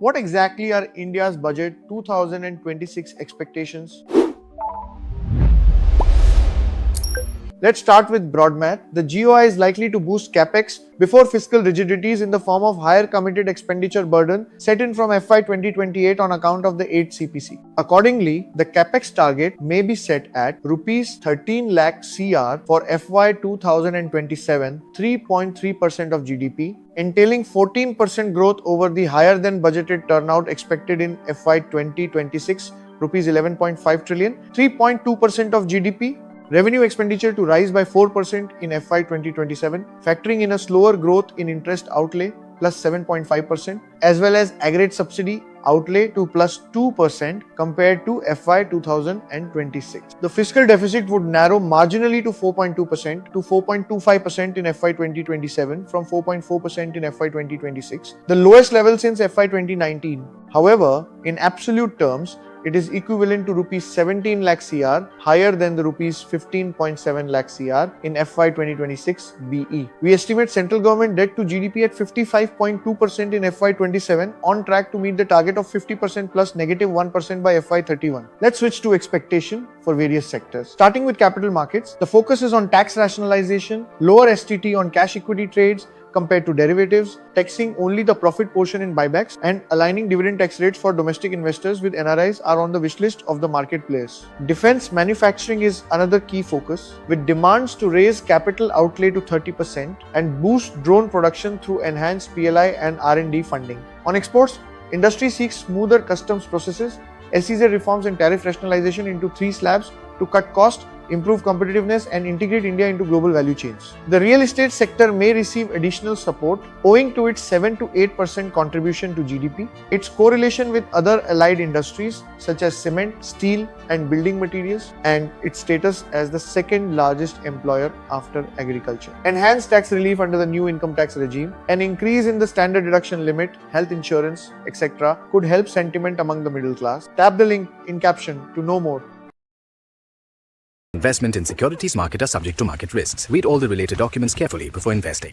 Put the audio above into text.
What exactly are India's budget 2026 expectations? Let's start with broad math. The GOI is likely to boost Capex before fiscal rigidities in the form of higher committed expenditure burden set in from FY 2028 on account of the 8th CPC. Accordingly, the Capex target may be set at Rs 13 lakh CR for FY 2027, 3.3% of GDP, entailing 14% growth over the higher than budgeted turnout expected in FY 2026, Rs 11.5 trillion, 3.2% of GDP. Revenue expenditure to rise by 4% in FY 2027, factoring in a slower growth in interest outlay plus 7.5%, as well as aggregate subsidy outlay to plus 2% compared to FY 2026. The fiscal deficit would narrow marginally to 4.2% to 4.25% in FY 2027 from 4.4% in FY 2026, the lowest level since FY 2019. However, in absolute terms, it is equivalent to Rs 17 lakh CR, higher than the Rs 15.7 lakh CR in FY 2026 BE. We estimate central government debt to GDP at 55.2% in FY 27, on track to meet the target of 50% plus -1% by FY 31. Let's switch to expectation for various sectors. Starting with capital markets, the focus is on tax rationalization, lower STT on cash equity trades compared to derivatives, taxing only the profit portion in buybacks, and aligning dividend tax rates for domestic investors with NRIs are on the wish list of the market players. Defense manufacturing is another key focus, with demands to raise capital outlay to 30% and boost drone production through enhanced PLI and R&D funding. On exports, industry seeks smoother customs processes, SEZ reforms and tariff rationalization into 3 slabs to cut cost, improve competitiveness and integrate India into global value chains. The real estate sector may receive additional support owing to its 7 to 8% contribution to GDP, its correlation with other allied industries such as cement, steel and building materials, and its status as the second largest employer after agriculture. Enhanced tax relief under the new income tax regime, an increase in the standard deduction limit, health insurance, etc. could help sentiment among the middle class. Tap the link in caption to know more. Investment in securities market are subject to market risks. Read all the related documents carefully before investing.